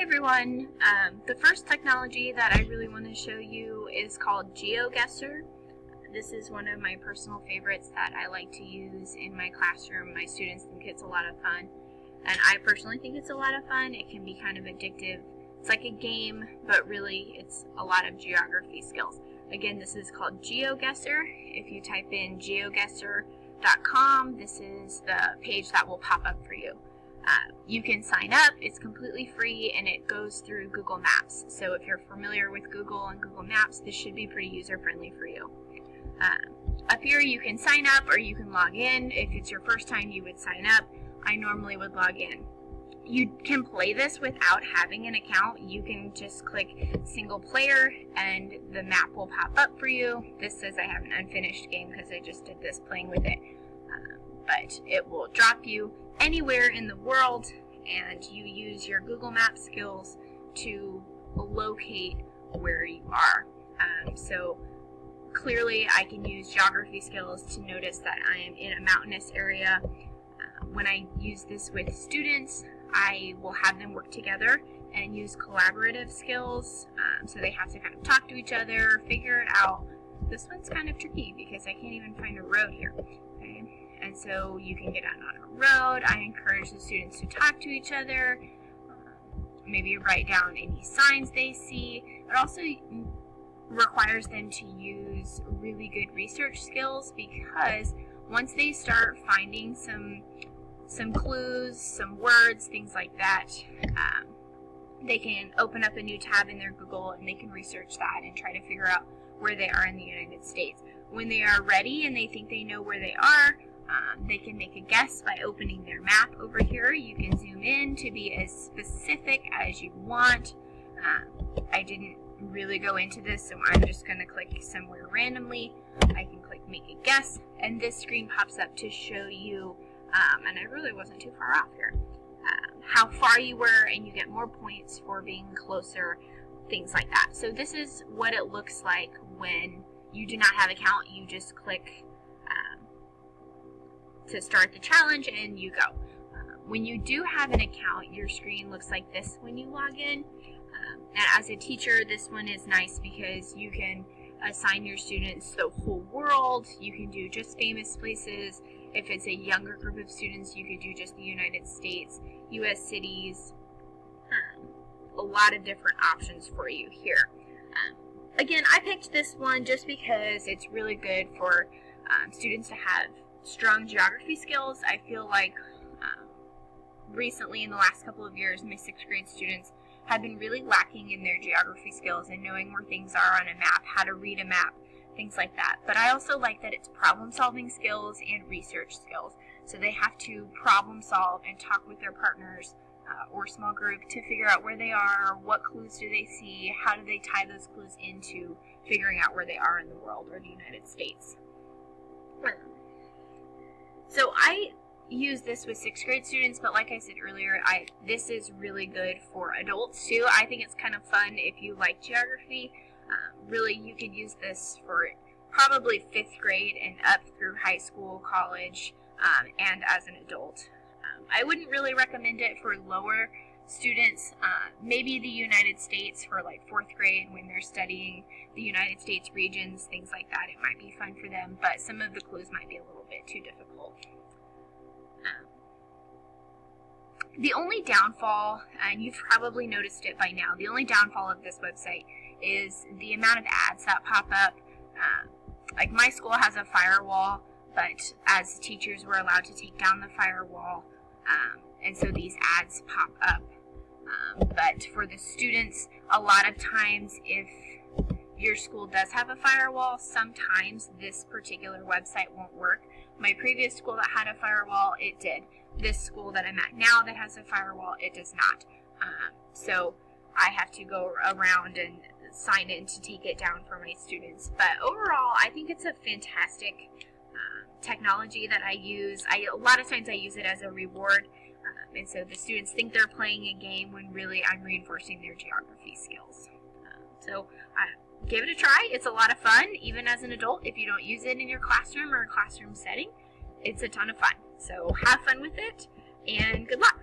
Hi everyone! The first technology that I really want to show you is called Geoguessr. This is one of my personal favorites that I like to use in my classroom. My students think it's a lot of fun, and I personally think it's a lot of fun. It can be kind of addictive. It's like a game, but really it's a lot of geography skills. Again, this is called Geoguessr. If you type in geoguessr.com, this is the page that will pop up for you. You can sign up, it's completely free, and it goes through Google Maps. So if you're familiar with Google and Google Maps, this should be pretty user-friendly for you. Up here you can sign up or you can log in. If it's your first time, you would sign up. I normally would log in. You can play this without having an account. You can just click single player and the map will pop up for you. This says I have an unfinished game because I just did this playing with it. But it will drop you anywhere in the world, and you use your Google Maps skills to locate where you are. So clearly I can use geography skills to notice that I am in a mountainous area. When I use this with students, I will have them work together and use collaborative skills. So they have to kind of talk to each other, figure it out. This one's kind of tricky because I can't even find a road here. Okay? And so you can get out on a road. I encourage the students to talk to each other, maybe write down any signs they see. It also requires them to use really good research skills, because once they start finding some clues, some words, things like that, they can open up a new tab in their Google and they can research that and try to figure out where they are in the United States. When they are ready and they think they know where they are, they can make a guess by opening their map over here. You can zoom in to be as specific as you want. I didn't really go into this, so I'm just going to click somewhere randomly. I can click make a guess, and this screen pops up to show you, and I really wasn't too far off here, how far you were, and you get more points for being closer, things like that. So this is what it looks like when you do not have an account. You just click to start the challenge and you go. When you do have an account, your screen looks like this when you log in. And as a teacher, this one is nice because you can assign your students the whole world. You can do just famous places. If it's a younger group of students, you could do just the United States, US cities. A lot of different options for you here. Again, I picked this one just because it's really good for students to have strong geography skills. I feel like recently, in the last couple of years, my 6th grade students have been really lacking in their geography skills and knowing where things are on a map, how to read a map, things like that. But I also like that it's problem-solving skills and research skills. So they have to problem solve and talk with their partners or small group to figure out where they are, what clues do they see, how do they tie those clues into figuring out where they are in the world or the United States. So I use this with 6th grade students, but like I said earlier, this is really good for adults too. I think it's kind of fun if you like geography. Really, you could use this for probably 5th grade and up through high school, college, and as an adult. I wouldn't really recommend it for lower students. Maybe the United States for like 4th grade when they're studying the United States regions, things like that. It might be fun for them, but some of the clues might be a little bit too difficult. The only downfall, and you've probably noticed it by now, the only downfall of this website is the amount of ads that pop up. Like my school has a firewall, but as teachers we're allowed to take down the firewall, and so these ads pop up. But for the students, a lot of times if your school does have a firewall, sometimes this particular website won't work. My previous school that had a firewall, it did. This school that I'm at now that has a firewall, it does not. So I have to go around and sign in to take it down for my students. But overall, I think it's a fantastic technology that I use. A lot of times I use it as a reward. And so the students think they're playing a game when really I'm reinforcing their geography skills. So give it a try. It's a lot of fun, even as an adult. If you don't use it in your classroom or a classroom setting, it's a ton of fun. So have fun with it, and good luck.